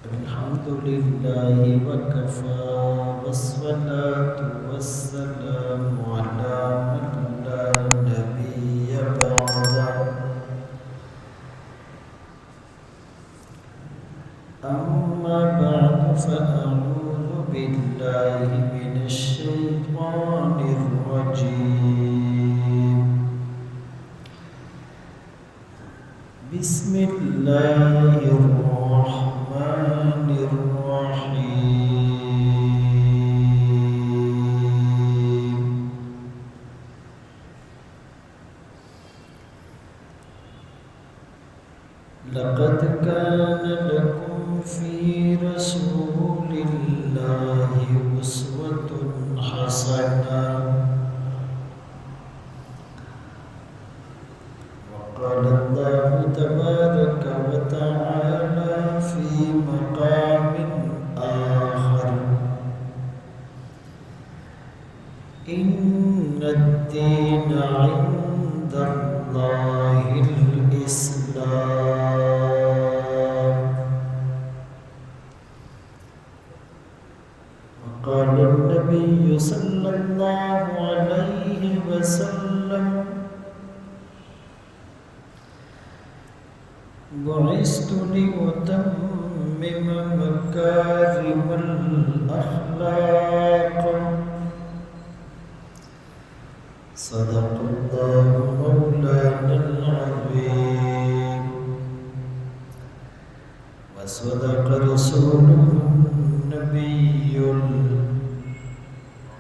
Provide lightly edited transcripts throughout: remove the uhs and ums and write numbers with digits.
الحمد لله وكفى والصلاة والسلام على من لا نبي بعده أما بعد فأعوذ بالله من الشيطان الرجيم بسم الله الرحمن الرحيم لقد كان لكم في رسول الله أسوة حسنة وقال الله تبارك وتعالى في مقام آخر إن الدين عند الله الإسلام وقال النبي صلى الله عليه وسلم بعثت لأتمم مكارم الأخلاق صدق الله مولانا العظيم وصدق رسوله النبي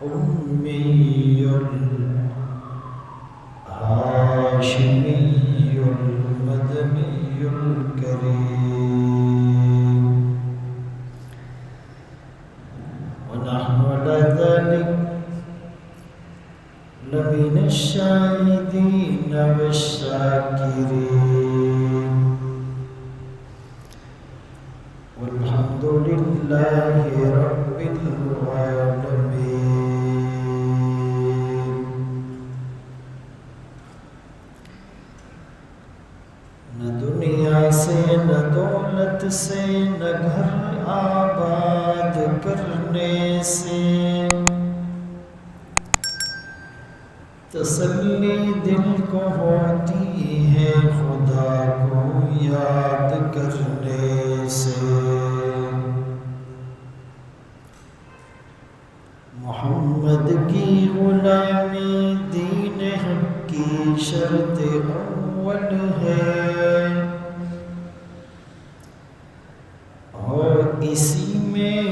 الأمي الهاشمي المدني الكريم ونحن على ذلك لمن الشاهدين والشاكرين والحمد لله رب العالمين. نہ دنیا سے نہ دولت سے نہ گھر آباد کرنے سے تسلی دل کو ہوتی ہے خدا کو یاد کرنے سے. محمد کی غلامی دین حق کی شرط اول ہے اور اسی میں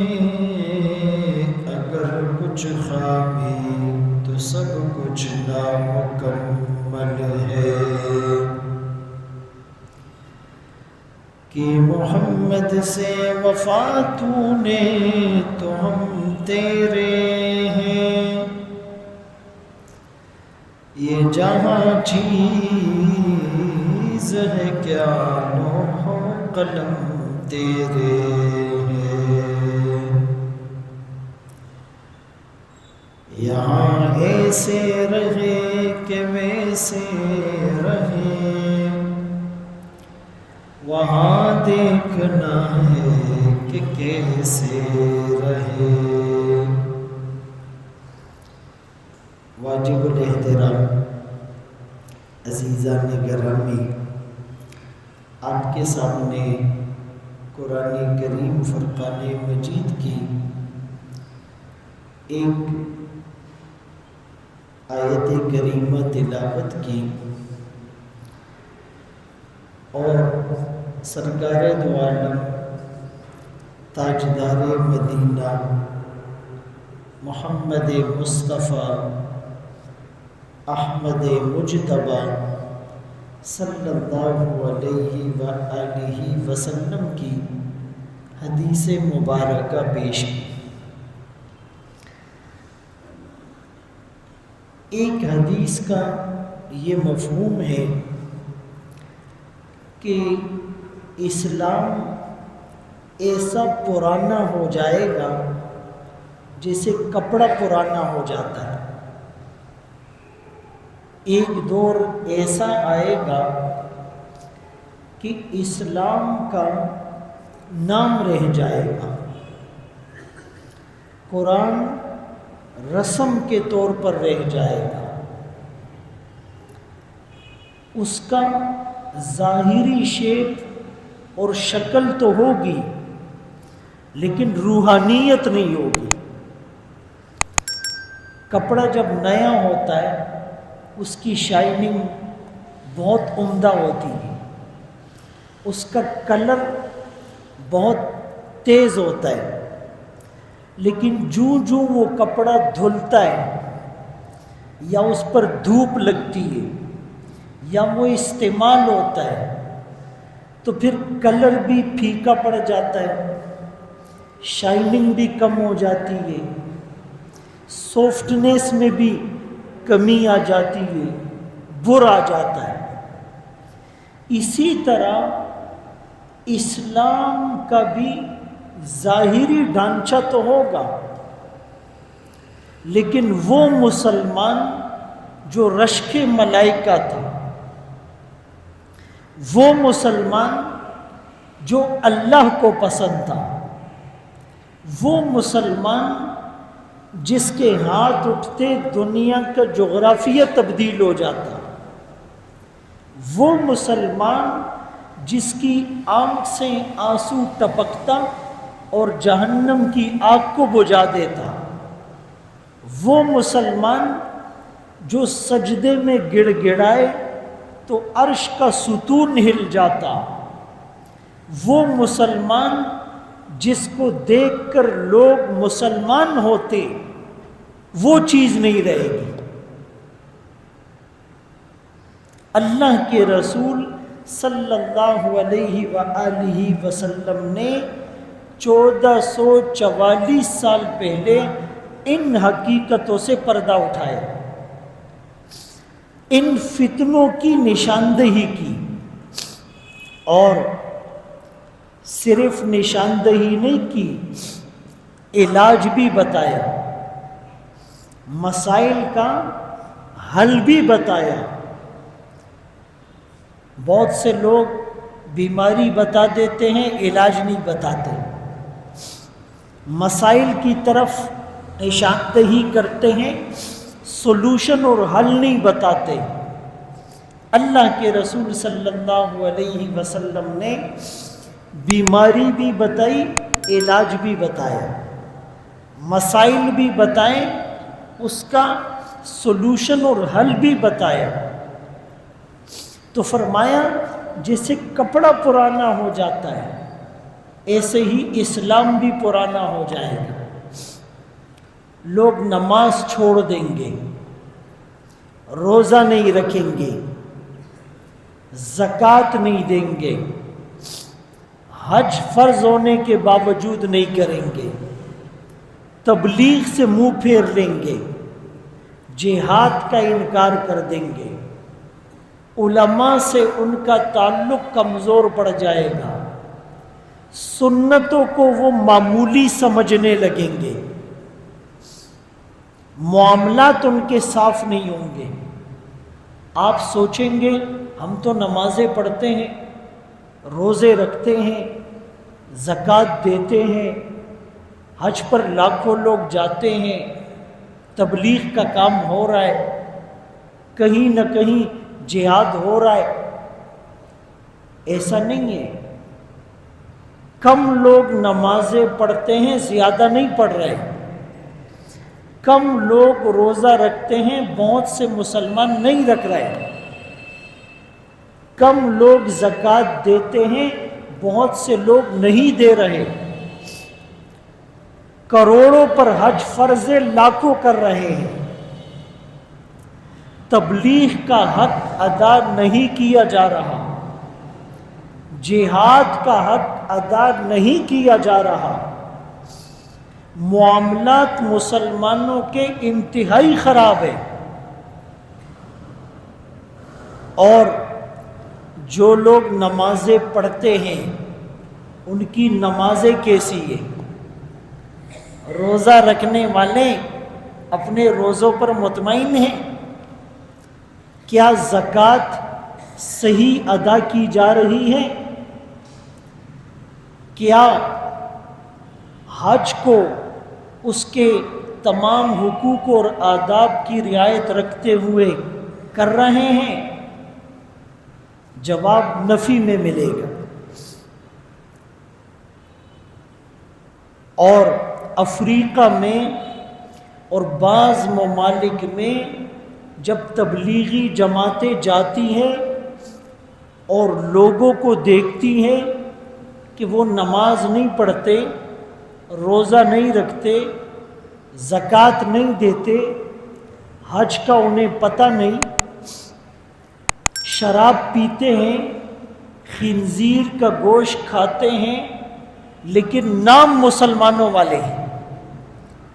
اگر کچھ خامی تو سب کچھ نامکمل ہے. کہ محمد سے وفا تو نے تو ہم تیرے ہیں یہ جہاں چیز ہے کیا لوح و قلم تیرے ہیں. یہاں ایسے رہے کہ ویسے رہے وہاں دیکھنا ہے کہ کیسے رہے. واجب الاحترام عزیزان گرامی، آپ کے سامنے قرآن کریم فرقان مجید کی ایک آیت کریمہ تلاوت کی اور سرکار دو عالم تاجدار مدینہ محمد مصطفیٰ احمد مجتبیٰ صلی اللہ علیہ وآلہ وسلم کی حدیث مبارکہ پیش کی. ایک حدیث کا یہ مفہوم ہے کہ اسلام ایسا پرانا ہو جائے گا جیسے کپڑا پرانا ہو جاتا ہے. ایک دور ایسا آئے گا کہ اسلام کا نام رہ جائے گا۔ قرآن رسم کے طور پر رہ جائے گا، اس کا ظاہری شیپ اور شکل تو ہوگی لیکن روحانیت نہیں ہوگی۔ کپڑا جب نیا ہوتا ہے اس کی شائننگ بہت عمدہ ہوتی ہے، اس کا کلر بہت تیز ہوتا ہے، لیکن جوں وہ کپڑا دھلتا ہے یا اس پر دھوپ لگتی ہے یا وہ استعمال ہوتا ہے تو پھر کلر بھی پھیکا پڑ جاتا ہے، شائننگ بھی کم ہو جاتی ہے، سافٹنیس میں بھی کمی آ جاتی ہے، بر آ جاتا ہے۔ اسی طرح اسلام کا بھی ظاہری ڈھانچہ تو ہوگا، لیکن وہ مسلمان جو رشک ملائکہ تھا، وہ مسلمان جو اللہ کو پسند تھا، وہ مسلمان جس کے ہاتھ اٹھتے دنیا کا جغرافیہ تبدیل ہو جاتا، وہ مسلمان جس کی آنکھ سے آنسو ٹپکتا اور جہنم کی آگ کو بجھا دیتا، وہ مسلمان جو سجدے میں گڑ گڑائے تو عرش کا ستون ہل جاتا، وہ مسلمان جس کو دیکھ کر لوگ مسلمان ہوتے، وہ چیز نہیں رہے گی۔ اللہ کے رسول صلی اللہ علیہ وآلہ وسلم نے 1444 سال پہلے ان حقیقتوں سے پردہ اٹھایا، ان فتنوں کی نشاندہی کی، اور صرف نشاندہی نہیں کی، علاج بھی بتایا، مسائل کا حل بھی بتایا۔ بہت سے لوگ بیماری بتا دیتے ہیں، علاج نہیں بتاتے، مسائل کی طرف نشاندہی کرتے ہیں، سولوشن اور حل نہیں بتاتے۔ اللہ کے رسول صلی اللہ علیہ وسلم نے بیماری بھی بتائی، علاج بھی بتایا، مسائل بھی بتائیں، اس کا سولوشن اور حل بھی بتایا۔ تو فرمایا جیسے کپڑا پرانا ہو جاتا ہے ایسے ہی اسلام بھی پرانا ہو جائے گا۔ لوگ نماز چھوڑ دیں گے، روزہ نہیں رکھیں گے، زکوٰۃ نہیں دیں گے، حج فرض ہونے کے باوجود نہیں کریں گے، تبلیغ سے منہ پھیر لیں گے، جہاد کا انکار کر دیں گے، علماء سے ان کا تعلق کمزور پڑ جائے گا، سنتوں کو وہ معمولی سمجھنے لگیں گے، معاملات ان کے صاف نہیں ہوں گے۔ آپ سوچیں گے ہم تو نمازیں پڑھتے ہیں، روزے رکھتے ہیں، زکوٰۃ دیتے ہیں، حج پر لاکھوں لوگ جاتے ہیں، تبلیغ کا کام ہو رہا ہے، کہیں نہ کہیں جہاد ہو رہا ہے۔ ایسا نہیں ہے، کم لوگ نمازیں پڑھتے ہیں، زیادہ نہیں پڑھ رہے، کم لوگ روزہ رکھتے ہیں، بہت سے مسلمان نہیں رکھ رہے، کم لوگ زکوٰۃ دیتے ہیں، بہت سے لوگ نہیں دے رہے، کروڑوں پر حج فرض لاکھوں کر رہے ہیں، تبلیغ کا حق ادا نہیں کیا جا رہا، جہاد کا حق ادا نہیں کیا جا رہا، معاملات مسلمانوں کے انتہائی خراب ہیں۔ اور جو لوگ نمازیں پڑھتے ہیں ان کی نمازیں کیسی ہیں؟ روزہ رکھنے والے اپنے روزوں پر مطمئن ہیں؟ کیا زکوٰۃ صحیح ادا کی جا رہی ہے؟ کیا حج کو اس کے تمام حقوق اور آداب کی رعایت رکھتے ہوئے کر رہے ہیں؟ جواب نفی میں ملے گا۔ اور افریقہ میں اور بعض ممالک میں جب تبلیغی جماعتیں جاتی ہیں اور لوگوں کو دیکھتی ہیں کہ وہ نماز نہیں پڑھتے، روزہ نہیں رکھتے، زکوٰۃ نہیں دیتے، حج کا انہیں پتہ نہیں، شراب پیتے ہیں، خنزیر کا گوشت کھاتے ہیں، لیکن نام مسلمانوں والے ہیں،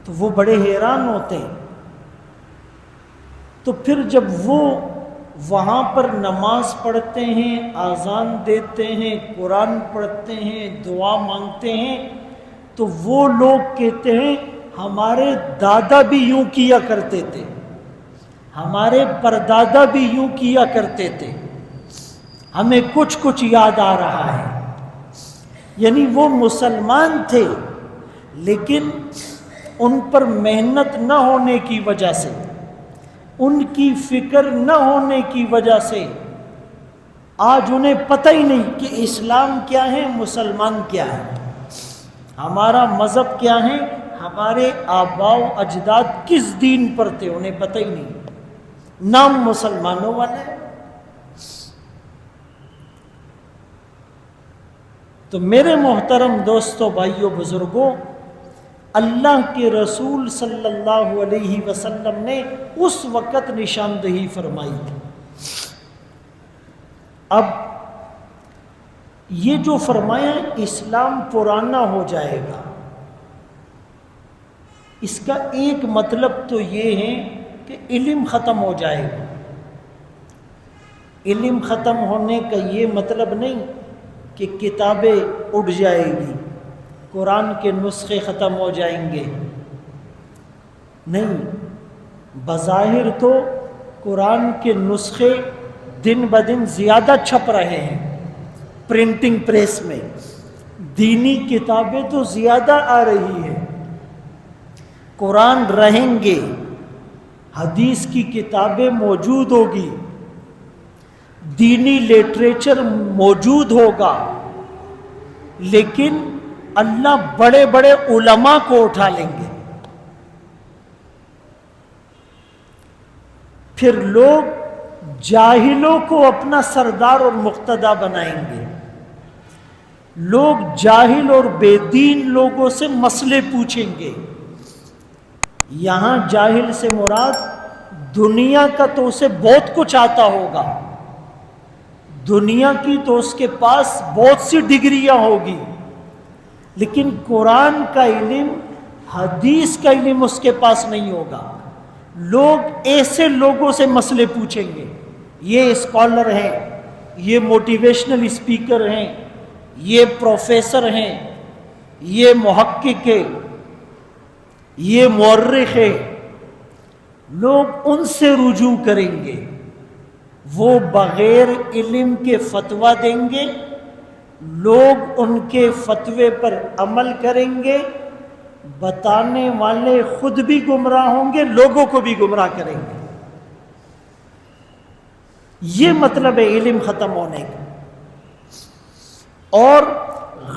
تو وہ بڑے حیران ہوتے ہیں۔ تو پھر جب وہ وہاں پر نماز پڑھتے ہیں، اذان دیتے ہیں، قرآن پڑھتے ہیں، دعا مانگتے ہیں، تو وہ لوگ کہتے ہیں ہمارے دادا بھی یوں کیا کرتے تھے، ہمارے پردادا بھی یوں کیا کرتے تھے، ہمیں کچھ کچھ یاد آ رہا ہے۔ یعنی وہ مسلمان تھے، لیکن ان پر محنت نہ ہونے کی وجہ سے، ان کی فکر نہ ہونے کی وجہ سے آج انہیں پتہ ہی نہیں کہ اسلام کیا ہے، مسلمان کیا ہے، ہمارا مذہب کیا ہے، ہمارے آباء و اجداد کس دین پر تھے، انہیں پتہ ہی نہیں، نام مسلمانوں والے۔ تو میرے محترم دوستوں، بھائیوں، بزرگوں، اللہ کے رسول صلی اللہ علیہ وسلم نے اس وقت نشاندہی فرمائی تھی۔ اب یہ جو فرمایا اسلام پرانا ہو جائے گا، اس کا ایک مطلب تو یہ ہے کہ علم ختم ہو جائے گا۔ علم ختم ہونے کا یہ مطلب نہیں کہ کتابیں اڑ جائیں گی، قرآن کے نسخے ختم ہو جائیں گے، نہیں، بظاہر تو قرآن کے نسخے دن بدن زیادہ چھپ رہے ہیں پرنٹنگ پریس میں، دینی کتابیں تو زیادہ آ رہی ہیں، قرآن رہیں گے، حدیث کی کتابیں موجود ہوگی، دینی لٹریچر موجود ہوگا، لیکن اللہ بڑے بڑے علماء کو اٹھا لیں گے۔ پھر لوگ جاہلوں کو اپنا سردار اور مقتدی بنائیں گے، لوگ جاہل اور بے دین لوگوں سے مسئلے پوچھیں گے۔ یہاں جاہل سے مراد دنیا کا تو اسے بہت کچھ آتا ہوگا، دنیا کی تو اس کے پاس بہت سی ڈگریاں ہوگی، لیکن قرآن کا علم، حدیث کا علم اس کے پاس نہیں ہوگا۔ لوگ ایسے لوگوں سے مسئلے پوچھیں گے، یہ اسکالر ہیں، یہ موٹیویشنل اسپیکر ہیں، یہ پروفیسر ہیں، یہ محقق ہے، یہ مورخ ہے، لوگ ان سے رجوع کریں گے، وہ بغیر علم کے فتویٰ دیں گے، لوگ ان کے فتوے پر عمل کریں گے، بتانے والے خود بھی گمراہ ہوں گے، لوگوں کو بھی گمراہ کریں گے۔ یہ مطلب ہے علم ختم ہونے کا۔ اور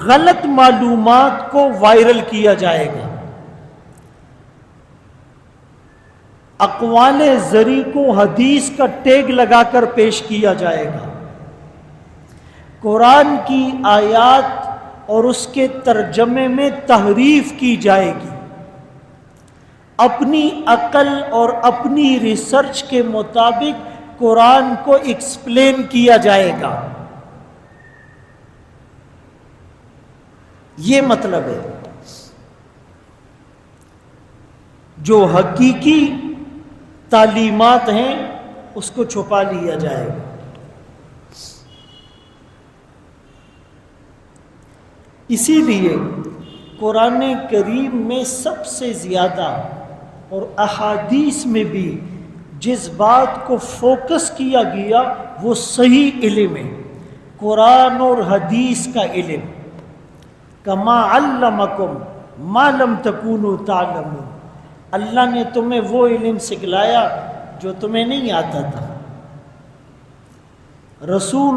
غلط معلومات کو وائرل کیا جائے گا، اقوال زری کو حدیث کا ٹیگ لگا کر پیش کیا جائے گا، قرآن کی آیات اور اس کے ترجمے میں تحریف کی جائے گی، اپنی عقل اور اپنی ریسرچ کے مطابق قرآن کو ایکسپلین کیا جائے گا۔ یہ مطلب ہے، جو حقیقی تعلیمات ہیں اس کو چھپا لیا جائے گا۔ اسی لیے قرآن کریم میں سب سے زیادہ اور احادیث میں بھی جس بات کو فوکس کیا گیا وہ صحیح علم ہے، قرآن اور حدیث کا علم۔ کما علمکم ما لم تکونوا تعلمون، اللہ نے تمہیں وہ علم سکھلایا جو تمہیں نہیں آتا تھا۔ رسول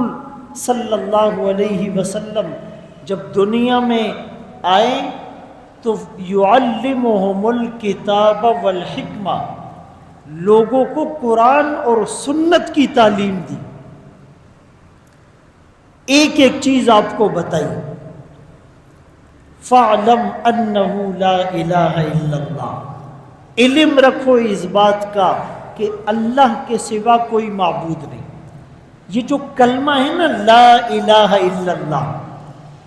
صلی اللہ علیہ وسلم جب دنیا میں آئے تو یعلمہم الکتاب والحکمہ، لوگوں کو قرآن اور سنت کی تعلیم دی، ایک ایک چیز آپ کو بتائی۔ فَاعْلَمْ أَنَّهُ لَا إِلَهَ إِلَّا اللَّهُ، علم رکھو اس بات کا کہ اللہ کے سوا کوئی معبود نہیں۔ یہ جو کلمہ ہے نا لا الہ الا اللہ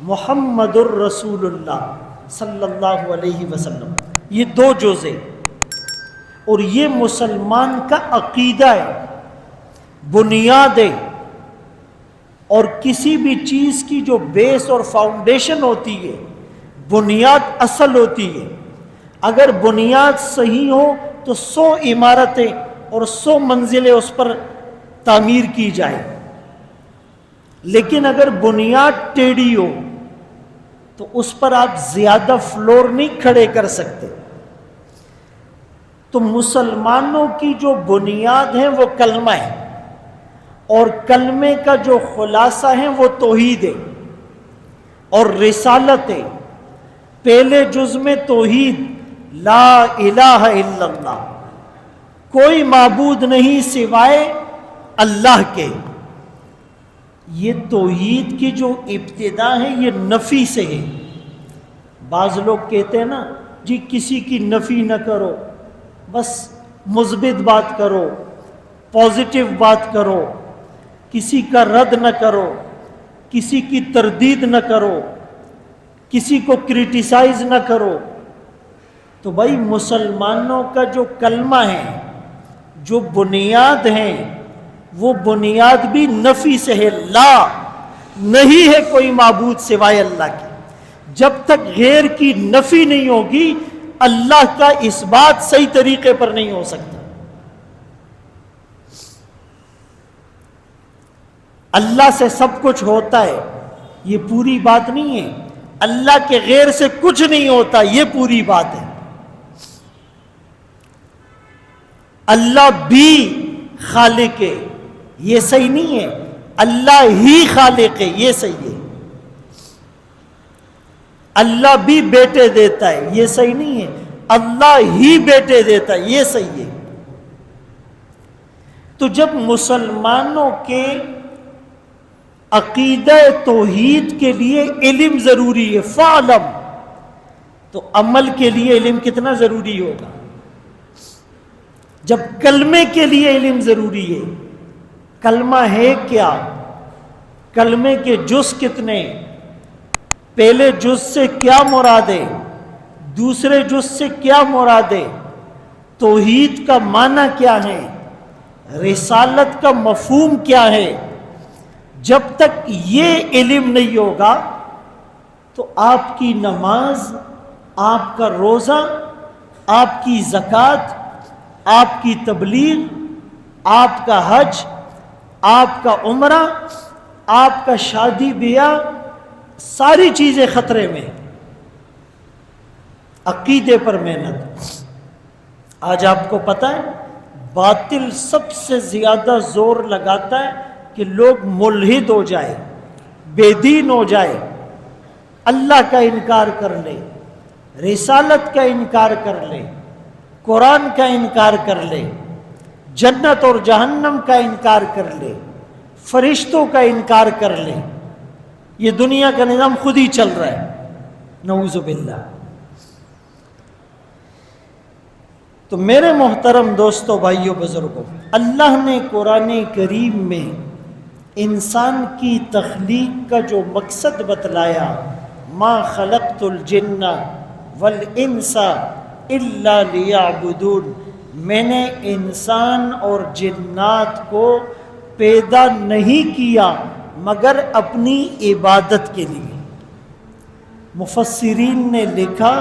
محمد الرسول اللہ صلی اللہ علیہ وسلم، یہ دو جزء، اور یہ مسلمان کا عقیدہ ہے، بنیاد ہے۔ اور کسی بھی چیز کی جو بیس اور فاؤنڈیشن ہوتی ہے، بنیاد اصل ہوتی ہے، اگر بنیاد صحیح ہو تو 100 عمارتیں اور 100 منزلیں اس پر تعمیر کی جائے، لیکن اگر بنیاد ٹیڑھی ہو تو اس پر آپ زیادہ فلور نہیں کھڑے کر سکتے۔ تو مسلمانوں کی جو بنیاد ہے وہ کلمہ ہے، اور کلمے کا جو خلاصہ ہے وہ توحید ہے اور رسالت ہے۔ پہلے جز میں توحید، لا الہ الا اللہ، کوئی معبود نہیں سوائے اللہ کے۔ یہ توحید کی جو ابتدا ہے یہ نفی سے ہے۔ بعض لوگ کہتے ہیں نا جی کسی کی نفی نہ کرو، بس مثبت بات کرو، پازیٹیو بات کرو، کسی کا رد نہ کرو، کسی کی تردید نہ کرو، کسی کو کرٹیسائز نہ کرو۔ تو بھائی مسلمانوں کا جو کلمہ ہے، جو بنیاد ہے، وہ بنیاد بھی نفی سے ہے۔ لا، نہیں ہے کوئی معبود سوائے اللہ کے۔ جب تک غیر کی نفی نہیں ہوگی اللہ کا اس بات صحیح طریقے پر نہیں ہو سکتا۔ اللہ سے سب کچھ ہوتا ہے، یہ پوری بات نہیں ہے۔ اللہ کے غیر سے کچھ نہیں ہوتا، یہ پوری بات ہے۔ اللہ بھی خالق ہے، یہ صحیح نہیں ہے۔ اللہ ہی خالق ہے، یہ صحیح ہے۔ اللہ بھی بیٹے دیتا ہے، یہ صحیح نہیں ہے۔ اللہ ہی بیٹے دیتا ہے، یہ صحیح ہے۔ تو جب مسلمانوں کے عقیدہ توحید کے لیے علم ضروری ہے، فعلم، تو عمل کے لیے علم کتنا ضروری ہوگا؟ جب کلمے کے لیے علم ضروری ہے، کلمہ ہے کیا، کلمے کے جز کتنے، پہلے جز سے کیا مراد ہے، دوسرے جز سے کیا مراد ہے، توحید کا معنی کیا ہے، رسالت کا مفہوم کیا ہے، جب تک یہ علم نہیں ہوگا تو آپ کی نماز، آپ کا روزہ، آپ کی زکوٰۃ، آپ کی تبلیغ، آپ کا حج، آپ کا عمرہ، آپ کا شادی بیاہ، ساری چیزیں خطرے میں۔ عقیدے پر محنت۔ آج آپ کو پتہ ہے باطل سب سے زیادہ زور لگاتا ہے کہ لوگ ملحد ہو جائے، بے دین ہو جائے، اللہ کا انکار کر لے، رسالت کا انکار کر لے، قرآن کا انکار کر لے، جنت اور جہنم کا انکار کر لے، فرشتوں کا انکار کر لے۔ یہ دنیا کا نظام خود ہی چل رہا ہے، نعوذ باللہ۔ تو میرے محترم دوستو، بھائیو، بزرگوں، اللہ نے قرآن کریم میں انسان کی تخلیق کا جو مقصد بتلایا، ما خلقت الجن والانس الا لیعبدون، میں نے انسان اور جنات کو پیدا نہیں کیا مگر اپنی عبادت کے لیے۔ مفسرین نے لکھا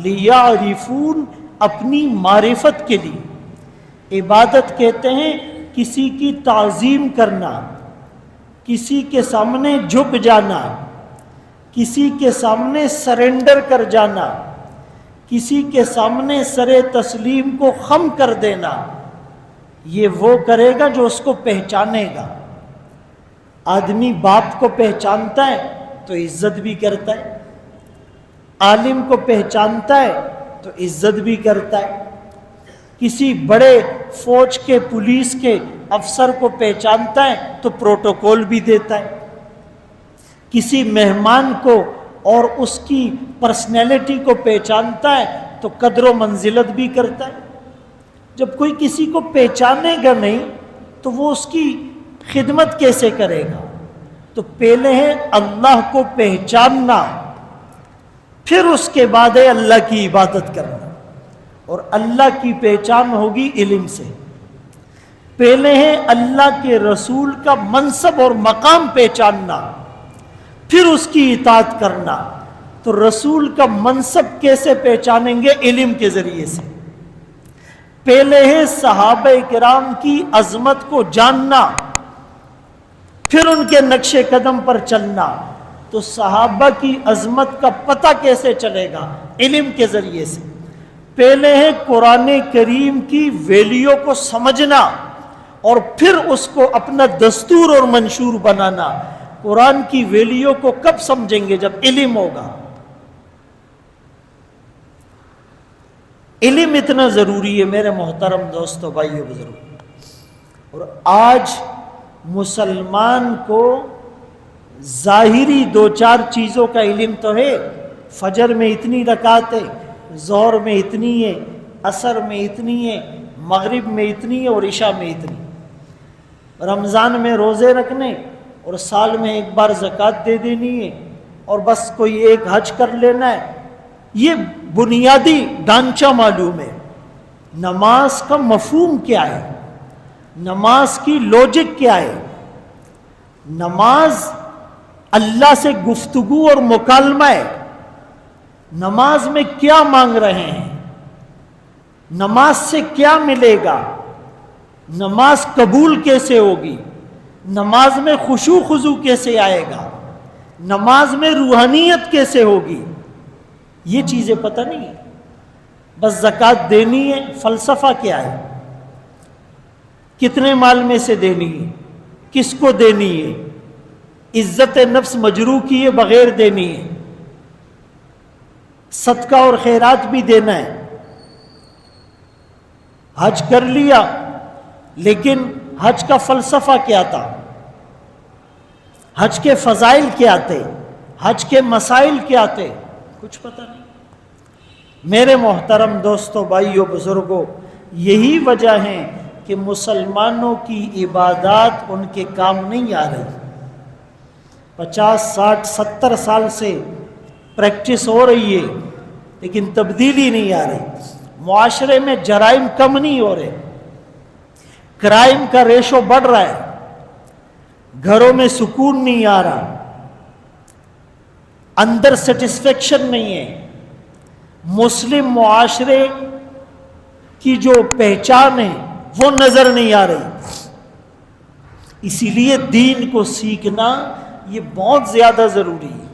لیعرفون، اپنی معرفت کے لیے۔ عبادت کہتے ہیں کسی کی تعظیم کرنا، کسی کے سامنے جھک جانا، کسی کے سامنے سرنڈر کر جانا، کسی کے سامنے سر تسلیم کو خم کر دینا، یہ وہ کرے گا جو اس کو پہچانے گا۔ آدمی باپ کو پہچانتا ہے تو عزت بھی کرتا ہے، عالم کو پہچانتا ہے تو عزت بھی کرتا ہے، کسی بڑے فوج کے پولیس کے افسر کو پہچانتا ہے تو پروٹوکول بھی دیتا ہے، کسی مہمان کو اور اس کی پرسنالٹی کو پہچانتا ہے تو قدر و منزلت بھی کرتا ہے۔ جب کوئی کسی کو پہچانے گا نہیں تو وہ اس کی خدمت کیسے کرے گا؟ تو پہلے ہے اللہ کو پہچاننا، پھر اس کے بعد ہے اللہ کی عبادت کرنا، اور اللہ کی پہچان ہوگی علم سے۔ پہلے ہے اللہ کے رسول کا منصب اور مقام پہچاننا، پھر اس کی اطاعت کرنا۔ تو رسول کا منصب کیسے پہچانیں گے؟ علم کے ذریعے سے۔ پہلے ہے صحابہ کرام کی عظمت کو جاننا، پھر ان کے نقش قدم پر چلنا۔ تو صحابہ کی عظمت کا پتہ کیسے چلے گا؟ علم کے ذریعے سے۔ پہلے ہے قرآن کریم کی ویلیو کو سمجھنا، اور پھر اس کو اپنا دستور اور منشور بنانا۔ قرآن کی ویلیو کو کب سمجھیں گے؟ جب علم ہوگا۔ علم اتنا ضروری ہے میرے محترم دوستو، بھائیو، بزرگوں۔ اور آج مسلمان کو ظاہری دو چار چیزوں کا علم تو ہے، فجر میں اتنی رکعتیں، ظہر میں اتنی ہے، عصر میں اتنی ہے، مغرب میں اتنی ہے، اور عشاء میں اتنی۔ رمضان میں روزے رکھنے، اور سال میں ایک بار زکوٰۃ دے دینی ہے، اور بس کوئی ایک حج کر لینا ہے۔ یہ بنیادی ڈھانچہ معلوم ہے۔ نماز کا مفہوم کیا ہے؟ نماز کی لوجک کیا ہے؟ نماز اللہ سے گفتگو اور مکالمہ ہے۔ نماز میں کیا مانگ رہے ہیں؟ نماز سے کیا ملے گا؟ نماز قبول کیسے ہوگی؟ نماز میں خشوع خضوع کیسے آئے گا؟ نماز میں روحانیت کیسے ہوگی؟ یہ چیزیں پتہ نہیں ہے۔ بس زکوٰۃ دینی ہے، فلسفہ کیا ہے؟ کتنے مال میں سے دینی ہے؟ کس کو دینی ہے؟ عزت نفس مجروح کیے بغیر دینی ہے۔ صدقہ اور خیرات بھی دینا ہے۔ حج کر لیا، لیکن حج کا فلسفہ کیا تھا؟ حج کے فضائل کیا تھے؟ حج کے مسائل کیا تھے؟ کچھ پتہ نہیں۔ میرے محترم دوستو، بھائیو، بزرگوں، یہی وجہ ہے کہ مسلمانوں کی عبادات ان کے کام نہیں آ رہی۔ 50 60 70 سال سے پریکٹس ہو رہی ہے، لیکن تبدیلی نہیں آ رہی۔ معاشرے میں جرائم کم نہیں ہو رہے، کرائم کا ریشو بڑھ رہا ہے، گھروں میں سکون نہیں آ رہا، اندر سیٹسفیکشن نہیں ہے۔ مسلم معاشرے کی جو پہچان ہے وہ نظر نہیں آ رہی۔ اسی لیے دین کو سیکھنا یہ بہت زیادہ ضروری ہے۔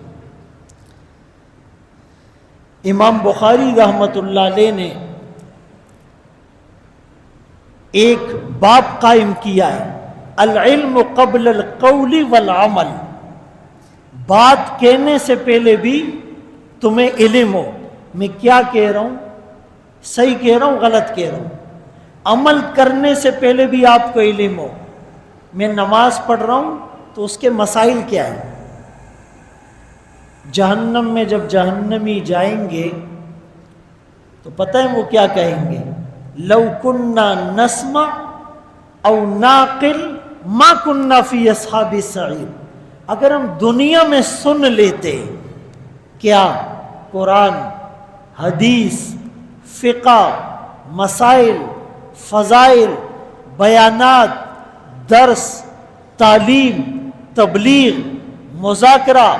امام بخاری رحمۃ اللہ علیہ نے ایک باب قائم کیا ہے، العلم قبل القول والعمل۔ بات کہنے سے پہلے بھی تمہیں علم ہو، میں کیا کہہ رہا ہوں، صحیح کہہ رہا ہوں، غلط کہہ رہا ہوں۔ عمل کرنے سے پہلے بھی آپ کو علم ہو، میں نماز پڑھ رہا ہوں تو اس کے مسائل کیا ہیں۔ جہنم میں جب جہنمی جائیں گے تو پتہ ہے وہ کیا کہیں گے؟ لو کننا نسمع او ناقل ما کننا فی اصحاب السعیر۔ اگر ہم دنیا میں سن لیتے کیا؟ قرآن، حدیث، فقہ، مسائل، فضائل، بیانات، درس، تعلیم، تبلیغ، مذاکرہ،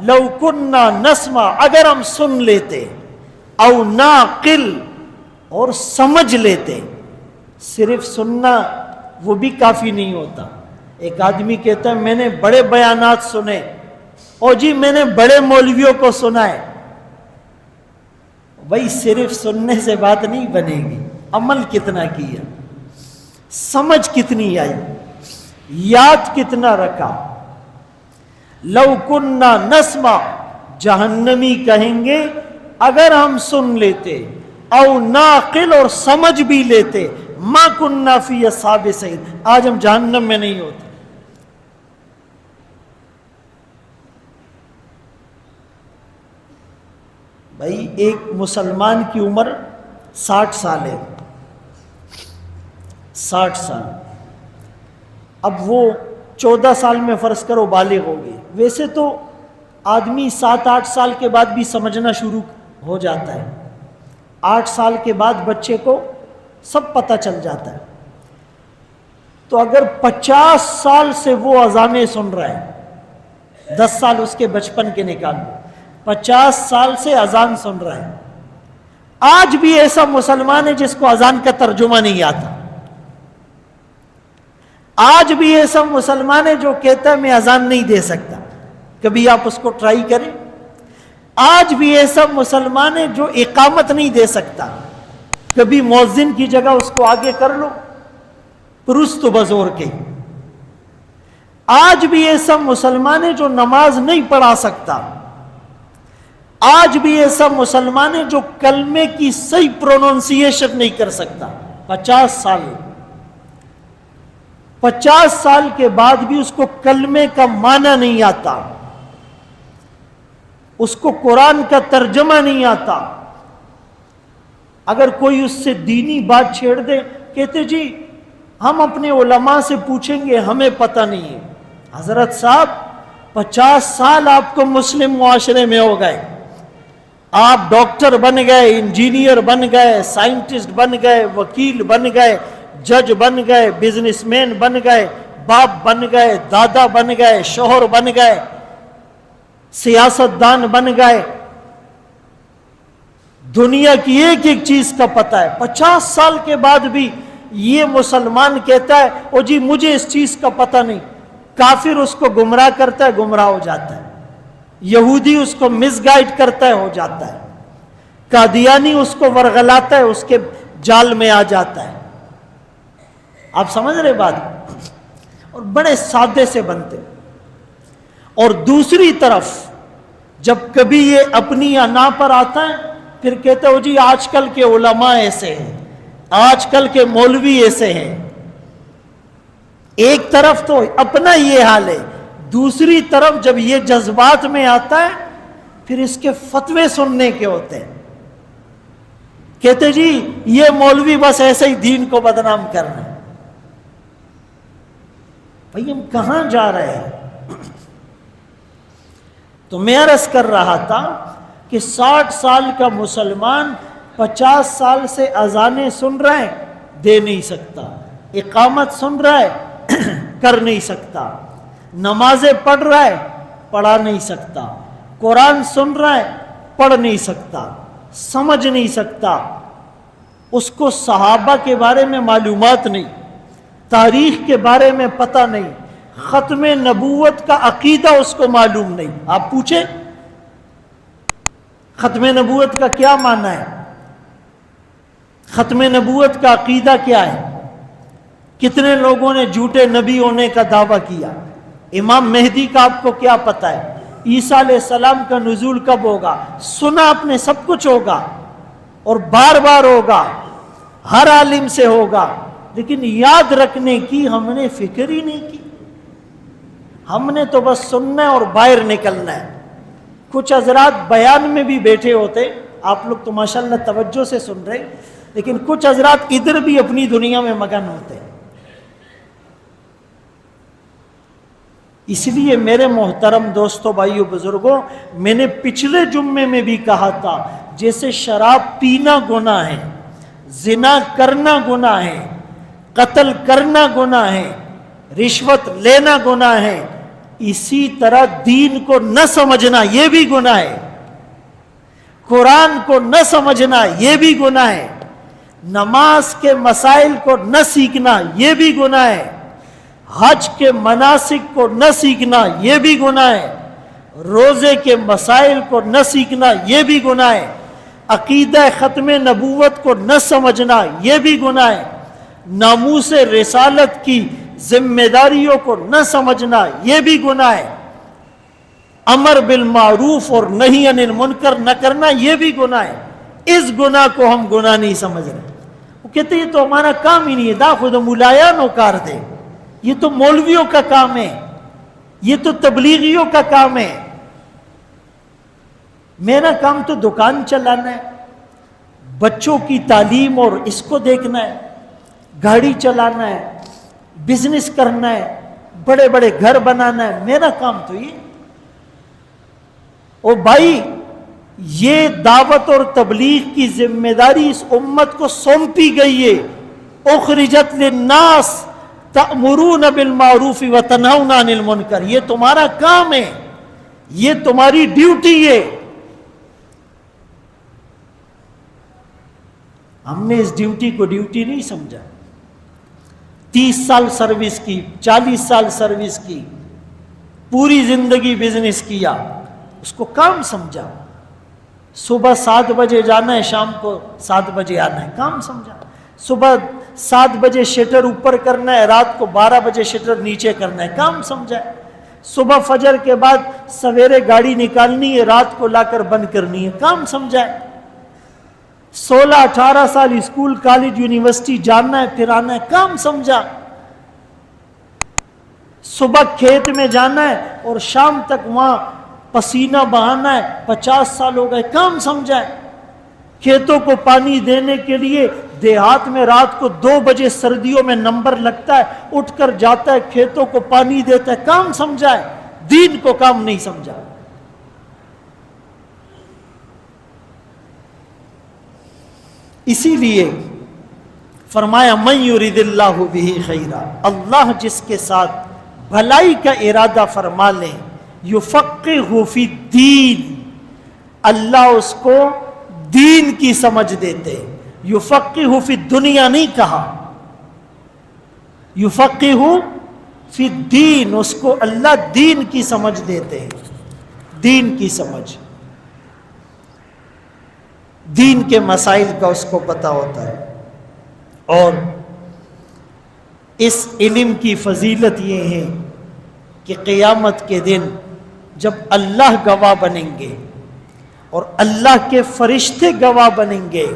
لو کننا نسمع، اگر ہم سن لیتے، او ناقل، اور سمجھ لیتے۔ صرف سننا وہ بھی کافی نہیں ہوتا۔ ایک آدمی کہتا ہے میں نے بڑے بیانات سنے، اور جی میں نے بڑے مولویوں کو سنا ہے. بھائی صرف سننے سے بات نہیں بنے گی، عمل کتنا کیا، سمجھ کتنی آئی، یاد کتنا رکھا. لو کننا نسمع، جہنمی کہیں گے اگر ہم سن لیتے، او ناقل اور سمجھ بھی لیتے، ما کننا فی اصحاب السعیر، آج ہم جہنم میں نہیں ہوتے. بھائی ایک مسلمان کی عمر 60 سال ہے، 60 سال. اب وہ 14 سال میں فرض کرو بالغ ہوگی. ویسے تو آدمی 7-8 سال کے بعد بھی سمجھنا شروع ہو جاتا ہے. 8 سال کے بعد بچے کو سب پتہ چل جاتا ہے. تو اگر 50 سال سے وہ اذانیں سن رہا ہے، 10 سال اس کے بچپن کے نکال لو، 50 سال سے اذان سن رہا ہے. آج بھی ایسا مسلمان ہے جس کو اذان کا ترجمہ نہیں آتا. آج بھی ایسا مسلمان ہے جو کہتا ہے میں اذان نہیں دے سکتا. کبھی آپ اس کو ٹرائی کریں. آج بھی ایسا مسلمان ہے جو اقامت نہیں دے سکتا. کبھی مؤذن کی جگہ اس کو آگے کر لو، پرست بزور کے. آج بھی ایسا مسلمان ہے جو نماز نہیں پڑھا سکتا. آج بھی ایسا مسلمان ہے جو کلمے کی صحیح پروننسیشن نہیں کر سکتا. 50 سال کے بعد بھی اس کو کلمے کا معنی نہیں آتا، اس کو قرآن کا ترجمہ نہیں آتا. اگر کوئی اس سے دینی بات چھیڑ دے، کہتے جی ہم اپنے علماء سے پوچھیں گے، ہمیں پتہ نہیں ہے. حضرت صاحب 50 سال آپ کو مسلم معاشرے میں ہو گئے، آپ ڈاکٹر بن گئے، انجینئر بن گئے، سائنٹسٹ بن گئے، وکیل بن گئے، جج بن گئے، بزنس مین بن گئے، باپ بن گئے، دادا بن گئے، شوہر بن گئے، سیاست دان بن گئے. دنیا کی ایک ایک چیز کا پتہ ہے. 50 سال کے بعد بھی یہ مسلمان کہتا ہے او جی مجھے اس چیز کا پتہ نہیں. کافر اس کو گمراہ کرتا ہے، گمراہ ہو جاتا ہے. یہودی اس کو مس گائیڈ کرتا ہے، ہو جاتا ہے. قادیانی اس کو ورغلاتا ہے، اس کے جال میں آ جاتا ہے. آپ سمجھ رہے بات؟ اور بڑے سادے سے بنتے. اور دوسری طرف جب کبھی یہ اپنی انا پر آتا ہے پھر کہتے ہو جی آج کل کے علماء ایسے ہیں، آج کل کے مولوی ایسے ہیں. ایک طرف تو اپنا یہ حال ہے، دوسری طرف جب یہ جذبات میں آتا ہے پھر اس کے فتوے سننے کے ہوتے ہیں. کہتے جی یہ مولوی بس ایسے ہی دین کو بدنام کر رہے ہیں. بھئی ہم کہاں جا رہے ہیں؟ تو میں عرض کر رہا تھا کہ 60 سال کا مسلمان 50 سال سے اذانیں سن رہا ہے، دے نہیں سکتا. اقامت سن رہا ہے، کر نہیں سکتا. نمازیں پڑھ رہا ہے، پڑھا نہیں سکتا. قرآن سن رہا ہے، پڑھ نہیں سکتا، سمجھ نہیں سکتا. اس کو صحابہ کے بارے میں معلومات نہیں، تاریخ کے بارے میں پتہ نہیں، ختم نبوت کا عقیدہ اس کو معلوم نہیں. آپ پوچھیں ختم نبوت کا کیا معنی ہے؟ ختم نبوت کا عقیدہ کیا ہے؟ کتنے لوگوں نے جھوٹے نبی ہونے کا دعویٰ کیا؟ امام مہدی کا آپ کو کیا پتہ ہے؟ عیسیٰ علیہ السلام کا نزول کب ہوگا؟ سنا آپ نے، سب کچھ ہوگا اور بار بار ہوگا، ہر عالم سے ہوگا، لیکن یاد رکھنے کی ہم نے فکر ہی نہیں کی. ہم نے تو بس سننا ہے اور باہر نکلنا ہے. کچھ حضرات بیان میں بھی بیٹھے ہوتے، آپ لوگ تو ماشاءاللہ توجہ سے سن رہے، لیکن کچھ حضرات ادھر بھی اپنی دنیا میں مگن ہوتے. اس لیے میرے محترم دوستوں، بھائیوں، بزرگوں، میں نے پچھلے جمعے میں بھی کہا تھا جیسے شراب پینا گناہ ہے، زنا کرنا گناہ ہے، قتل کرنا گناہ ہے، رشوت لینا گناہ ہے، اسی طرح دین کو نہ سمجھنا یہ بھی گناہ ہے. قرآن کو نہ سمجھنا یہ بھی گناہ ہے. نماز کے مسائل کو نہ سیکھنا یہ بھی گناہ ہے. حج کے مناسک کو نہ سیکھنا یہ بھی گناہ ہے. روزے کے مسائل کو نہ سیکھنا یہ بھی گناہ ہے، عقیدہ ختم نبوت کو نہ سمجھنا یہ بھی گناہ ہے، ناموس رسالت کی ذمہ داریوں کو نہ سمجھنا یہ بھی گناہ ہے، امر بالمعروف اور نہی عن المنکر نہ کرنا یہ بھی گناہ ہے۔ اس گناہ کو ہم گناہ نہیں سمجھ رہے۔ وہ کہتے ہیں یہ تو ہمارا کام ہی نہیں ہے، دا خود ملایانو کار دے، یہ تو مولویوں کا کام ہے، یہ تو تبلیغیوں کا کام ہے۔ میرا کام تو دکان چلانا ہے، بچوں کی تعلیم اور اس کو دیکھنا ہے، گاڑی چلانا ہے، بزنس کرنا ہے، بڑے بڑے گھر بنانا ہے، میرا کام تو یہ۔ او بھائی، یہ دعوت اور تبلیغ کی ذمہ داری اس امت کو سونپی گئی ہے۔ اخرجت للناس تأمرون بالمعروف وتنہون عن المنکر، یہ تمہارا کام ہے، یہ تمہاری ڈیوٹی ہے۔ ہم نے اس ڈیوٹی کو ڈیوٹی نہیں سمجھا۔ 30 سال سروس کی، 40 سال سروس کی، پوری زندگی بزنس کیا، اس کو کام سمجھا۔ صبح 7 بجے جانا ہے، شام کو 7 بجے آنا ہے، کام سمجھا۔ صبح 7 بجے شٹر اوپر کرنا ہے، رات کو 12 بجے شٹر نیچے کرنا ہے، کام سمجھا۔ صبح فجر کے بعد سویرے گاڑی نکالنی ہے، رات کو لا کر بند کرنی ہے، کام سمجھا۔ 16-18 سال اسکول کالج یونیورسٹی جانا ہے پھر آنا ہے، کام سمجھا۔ صبح کھیت میں جانا ہے اور شام تک وہاں پسینہ بہانا ہے، 50 سال ہو گئے، کام سمجھا ہے۔ کھیتوں کو پانی دینے کے لیے دیہات میں رات کو 2 بجے سردیوں میں نمبر لگتا ہے، اٹھ کر جاتا ہے، کھیتوں کو پانی دیتا ہے، کام سمجھا ہے۔ دین کو کام نہیں سمجھا۔ اسی لیے فرمایا من یرید اللہ بہ خیرا، اللہ جس کے ساتھ بھلائی کا ارادہ فرما لے، یفقہہ فی الدین، اللہ اس کو دین کی سمجھ دیتے۔ یفقہہ فی الدنیا نہیں کہا، یفقہہ فی الدین، اس کو اللہ دین کی سمجھ دیتے ہیں، دین کی سمجھ، دین کے مسائل کا اس کو پتہ ہوتا ہے۔ اور اس علم کی فضیلت یہ ہے کہ قیامت کے دن جب اللہ گواہ بنیں گے اور اللہ کے فرشتے گواہ بنیں گے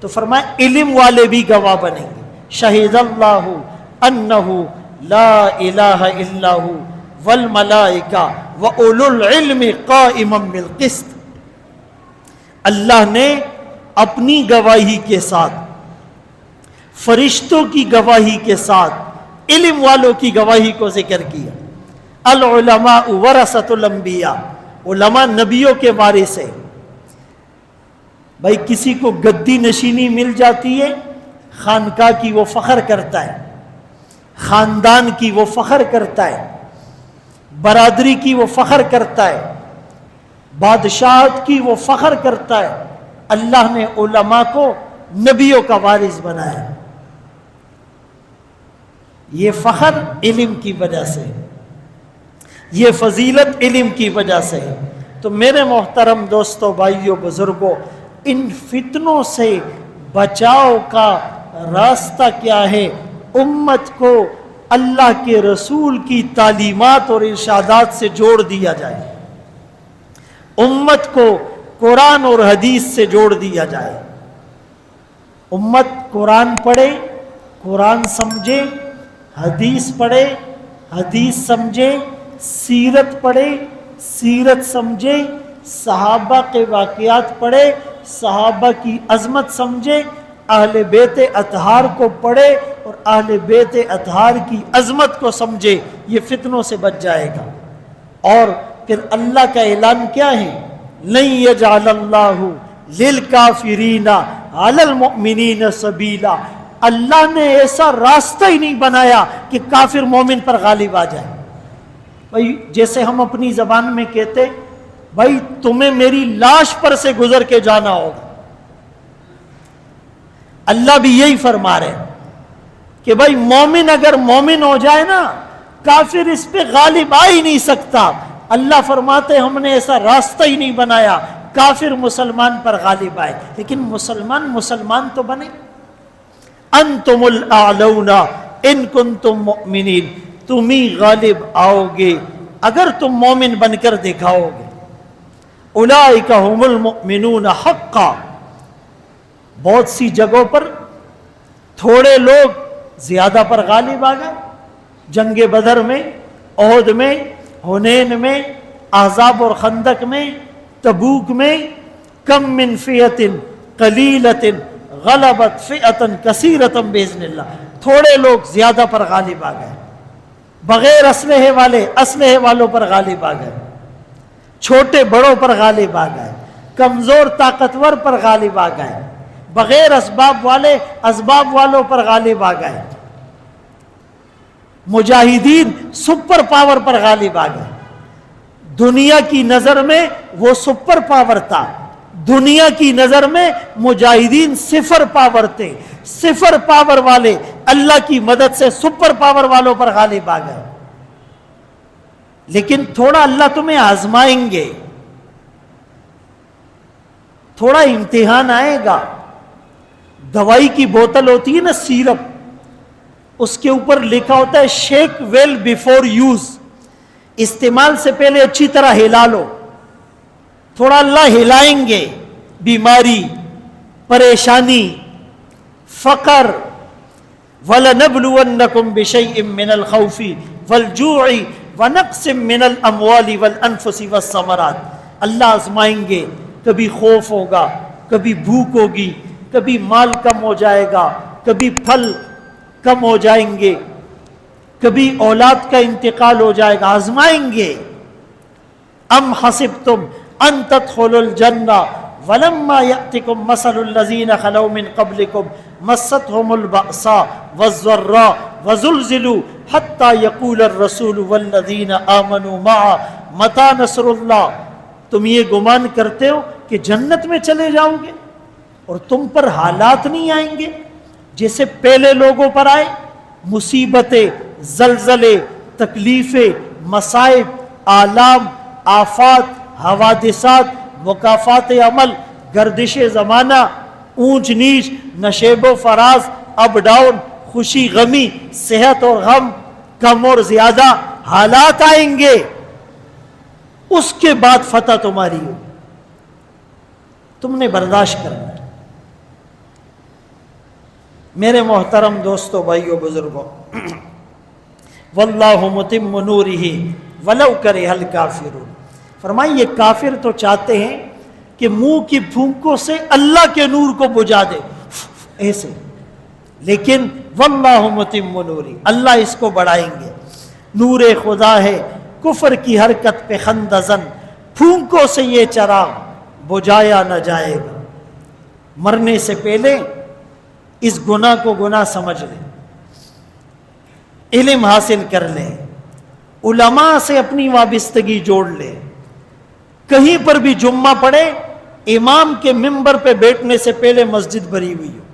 تو فرمایا علم والے بھی گواہ بنیں گے۔ شہید اللہ انہ لا الہ الا ہو والملائکہ واولو العلم قائما بالقسط، اللہ نے اپنی گواہی کے ساتھ، فرشتوں کی گواہی کے ساتھ، علم والوں کی گواہی کو ذکر کیا۔ العلماء ورثۃ الانبیاء، علماء نبیوں کے وارث ہیں۔ بھائی کسی کو گدی نشینی مل جاتی ہے، خانقاہ کی وہ فخر کرتا ہے، خاندان کی وہ فخر کرتا ہے، برادری کی وہ فخر کرتا ہے، بادشاہت کی وہ فخر کرتا ہے۔ اللہ نے علماء کو نبیوں کا وارث بنایا، یہ فخر علم کی وجہ سے، یہ فضیلت علم کی وجہ سے ہے۔ تو میرے محترم دوستوں، بھائیوں، بزرگوں، ان فتنوں سے بچاؤ کا راستہ کیا ہے؟ امت کو اللہ کے رسول کی تعلیمات اور ارشادات سے جوڑ دیا جائے، امت کو قرآن اور حدیث سے جوڑ دیا جائے۔ امت قرآن پڑھے، قرآن سمجھے، حدیث پڑھے، حدیث سمجھے، سیرت پڑھے، سیرت سمجھے، صحابہ کے واقعات پڑھے، صحابہ کی عظمت سمجھے، اہل بیت اطہار کو پڑھے اور اہل بیت اطہار کی عظمت کو سمجھے، یہ فتنوں سے بچ جائے گا۔ اور پھر اللہ کا اعلان کیا ہے؟ لن یجعل اللہ للکافرین علی المؤمنین سبیلا، اللہ نے ایسا راستہ ہی نہیں بنایا کہ کافر مومن پر غالب آ جائے۔ بھائی جیسے ہم اپنی زبان میں کہتے، بھائی تمہیں میری لاش پر سے گزر کے جانا ہوگا، اللہ بھی یہی فرما رہے ہیں کہ بھائی مومن اگر مومن ہو جائے نا، کافر اس پہ غالب آ ہی نہیں سکتا۔ اللہ فرماتے ہم نے ایسا راستہ ہی نہیں بنایا کافر مسلمان پر غالب آئے، لیکن مسلمان تو بنے۔ انتم الاعلون ان کنتم مؤمنین، تم ہی غالب آؤ گے اگر تم مومن بن کر دکھاؤ گے۔ اولئک هم المؤمنون حقا، بہت سی جگہوں پر تھوڑے لوگ زیادہ پر غالب آ گئے، جنگ بدر میں، احد میں، حنین میں، احزاب اور خندق میں، تبوک میں، کم من فئۃ قلیلۃ غلبت فئۃ کثیرۃ باذن اللہ، تھوڑے لوگ زیادہ پر غالب آ گئے، بغیر اسلحے والے اسلحے والوں پر غالب آ گئے، چھوٹے بڑوں پر غالب آ گئے، کمزور طاقتور پر غالب آ گئے، بغیر اسباب والے اسباب والوں پر غالب آ گئے، مجاہدین سپر پاور پر غالب آ گئے۔ دنیا کی نظر میں وہ سپر پاور تھا، دنیا کی نظر میں مجاہدین صفر پاور تھے، صفر پاور والے اللہ کی مدد سے سپر پاور والوں پر غالب آ گئے۔ لیکن تھوڑا اللہ تمہیں آزمائیں گے، تھوڑا امتحان آئے گا۔ دوائی کی بوتل ہوتی ہے نا سیرپ، اس کے اوپر لکھا ہوتا ہے شیک ویل بیفور یوز، استعمال سے پہلے اچھی طرح ہلا لو۔ تھوڑا اللہ ہلائیں گے، بیماری، پریشانی، فقر، وَلَنَبْلُوَنَّكُمْ بِشَيْءٍ مِّنَ الْخَوْفِ وَالْجُوعِ وَنَقْصٍ مِّنَ الْأَمْوَالِ وَالْأَنفُسِ وَالثَّمَرَاتِ، اللہ آزمائیں گے، کبھی خوف ہوگا، کبھی بھوک ہوگی، کبھی مال کم ہو جائے گا، کبھی پھل کم ہو جائیں گے، کبھی اولاد کا انتقال ہو جائے گا، آزمائیں گے۔ ام حسبتم ان تدخلوا الجنہ ولما یأتکم مثل الذین خلوا من قبلکم مستهم البأساء والضراء وزلزلوا حتى يقول الرسول والذین آمنوا معه متى نصر اللہ، تم یہ گمان کرتے ہو کہ جنت میں چلے جاؤ گے اور تم پر حالات نہیں آئیں گے جیسے پہلے لوگوں پر آئے، مصیبتیں، زلزلے، تکلیفیں، مصائب، آلام، آفات، حوادثات، مکافات عمل، گردش زمانہ، اونچ نیچ، نشیب و فراز، اپ ڈاؤن، خوشی غمی، صحت اور غم، کم اور زیادہ حالات آئیں گے، اس کے بعد فتح تمہاری ہو، تم نے برداشت کرنا ہے۔ میرے محترم دوستو، بھائیو، بزرگوں، واللہ متم نورہ ولو کرہ الکافرون، فرمائیں یہ کافر تو چاہتے ہیں کہ منہ کی پھونکوں سے اللہ کے نور کو بجھا دے ایسے، لیکن واللہ متم نورہ، اللہ اس کو بڑھائیں گے۔ نور خدا ہے کفر کی حرکت پہ خندزن، پھونکوں سے یہ چراغ بجھایا نہ جائے گا۔ مرنے سے پہلے اس گناہ کو گناہ سمجھ لیں، علم حاصل کر لیں، علماء سے اپنی وابستگی جوڑ لیں۔ کہیں پر بھی جمعہ پڑھے، امام کے ممبر پہ بیٹھنے سے پہلے مسجد بھری ہوئی ہو،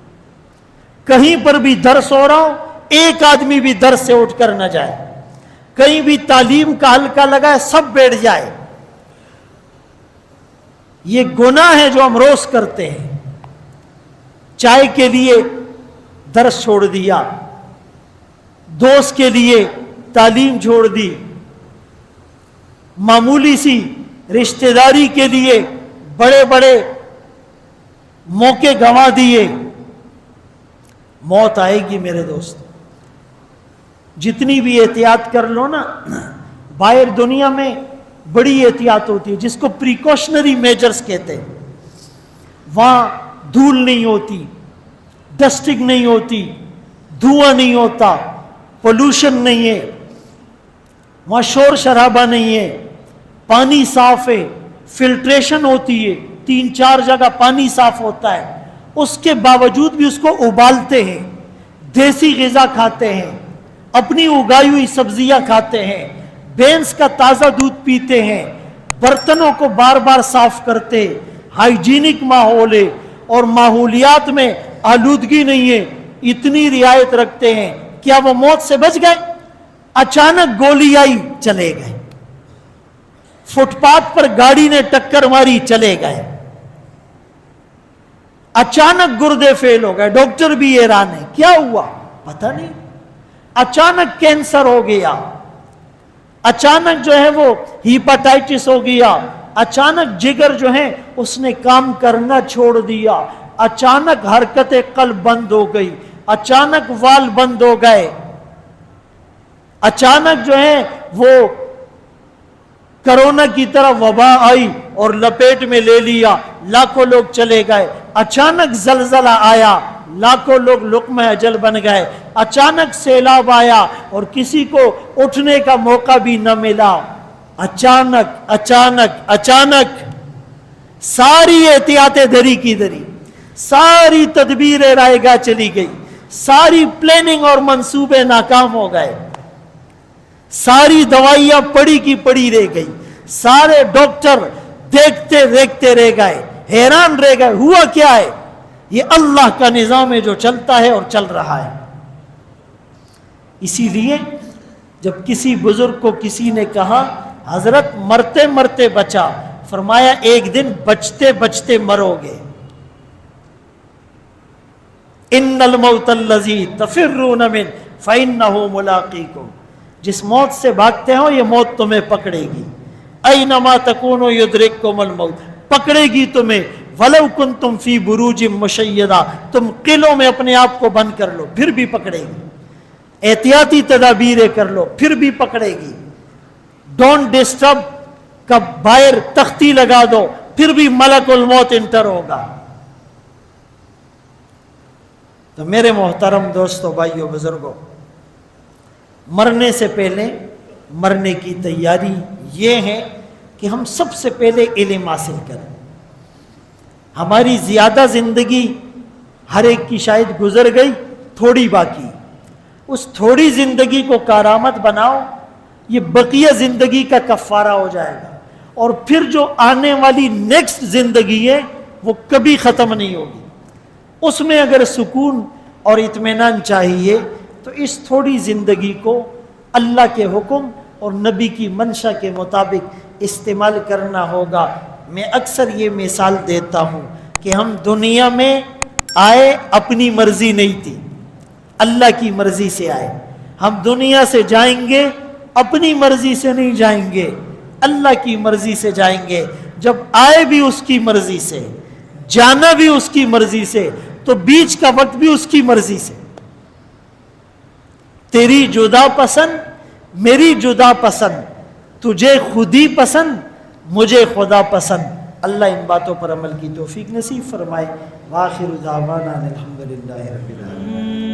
کہیں پر بھی درس ہو رہا ہو، ایک آدمی بھی درس سے اٹھ کر نہ جائے، کہیں بھی تعلیم کا حلقہ لگا ہے سب بیٹھ جائے۔ یہ گناہ ہے جو ہم روز کرتے ہیں۔ چائے کے لیے درس چھوڑ دیا، دوست کے لیے تعلیم چھوڑ دی، معمولی سی رشتہ داری کے لیے بڑے بڑے موقع گنوا دیے۔ موت آئے گی میرے دوست، جتنی بھی احتیاط کر لو نا، باہر دنیا میں بڑی احتیاط ہوتی ہے جس کو پریکاشنری میجرز کہتے ہیں، وہاں دھول نہیں ہوتی، ڈسٹنگ نہیں ہوتی، دھواں نہیں ہوتا، پولوشن نہیں ہے، وہاں شور شرابہ نہیں ہے، پانی صاف ہے، فلٹریشن ہوتی ہے، 3-4 جگہ پانی صاف ہوتا ہے، اس کے باوجود بھی اس کو ابالتے ہیں، دیسی غذا کھاتے ہیں، اپنی اگائی ہوئی سبزیاں کھاتے ہیں، بھینس کا تازہ دودھ پیتے ہیں، برتنوں کو بار بار صاف کرتے، ہائیجینک ماحول ہے اور ماحولیات میں آلودگی نہیں ہے، اتنی رعایت رکھتے ہیں۔ کیا وہ موت سے بچ گئے؟ اچانک گولی آئی چلے گئے۔ فٹ پاتھ پر گاڑی نے ٹکر ماری, چلے گئے. اچانک گردے فیل ہو گئے, ڈاکٹر بھی حیران ہے, کیا ہوا پتہ نہیں. اچانک کینسر ہو گیا, اچانک جو ہے وہ ہیپاٹائٹس ہو گیا, اچانک جگر جو ہے اس نے کام کرنا چھوڑ دیا, اچانک حرکت قلب بند ہو گئی, اچانک وال بند ہو گئے, اچانک جو ہے وہ کرونا کی طرح وبا آئی اور لپیٹ میں لے لیا, لاکھوں لوگ چلے گئے. اچانک زلزلہ آیا, لاکھوں لوگ لقمہ اجل بن گئے. اچانک سیلاب آیا اور کسی کو اٹھنے کا موقع بھی نہ ملا. اچانک اچانک اچانک ساری احتیاطیں دری کی دری, ساری تدبیریں رائے گاہ چلی گئی, ساری پلاننگ اور منصوبے ناکام ہو گئے, ساری دوائیاں پڑی کی پڑی رہ گئی, سارے ڈاکٹر دیکھتے دیکھتے رہ گئے, حیران رہ گئے, ہوا کیا ہے؟ یہ اللہ کا نظام ہے جو چلتا ہے اور چل رہا ہے. اسی لیے جب کسی بزرگ کو کسی نے کہا حضرت مرتے مرتے بچا, فرمایا ایک دن بچتے بچتے مرو گے. ان الموت الذی تفرون من فانہ ملاقیکم, جس موت سے بھاگتے ہو یہ موت تمہیں پکڑے گی. اینما تکونوا یدرککم الموت, پکڑے گی تمہیں. ولو کنتم فی بروج مشیدہ, تم قلعوں میں اپنے آپ کو بند کر لو پھر بھی پکڑے گی. احتیاطی تدابیریں کر لو پھر بھی پکڑے گی. ڈونٹ ڈسٹرب کا باہر تختی لگا دو پھر بھی ملک الموت انٹر ہوگا. تو میرے محترم دوستو, بھائیو, بزرگوں, مرنے سے پہلے مرنے کی تیاری یہ ہے کہ ہم سب سے پہلے علم حاصل کریں. ہماری زیادہ زندگی ہر ایک کی شاید گزر گئی, تھوڑی باقی. اس تھوڑی زندگی کو کارآمد بناؤ, یہ بقیہ زندگی کا کفارہ ہو جائے گا. اور پھر جو آنے والی نیکسٹ زندگی ہے وہ کبھی ختم نہیں ہوگی. اس میں اگر سکون اور اطمینان چاہیے تو اس تھوڑی زندگی کو اللہ کے حکم اور نبی کی منشا کے مطابق استعمال کرنا ہوگا. میں اکثر یہ مثال دیتا ہوں کہ ہم دنیا میں آئے اپنی مرضی نہیں تھی, اللہ کی مرضی سے آئے. ہم دنیا سے جائیں گے اپنی مرضی سے نہیں جائیں گے, اللہ کی مرضی سے جائیں گے. جب آئے بھی اس کی مرضی سے, جانا بھی اس کی مرضی سے, تو بیچ کا وقت بھی اس کی مرضی سے. تیری جدا پسند, میری جدا پسند, تجھے خودی پسند, مجھے خدا پسند. اللہ ان باتوں پر عمل کی توفیق نصیب فرمائے. وآخر دعوانا الحمدللہ رب العالمین.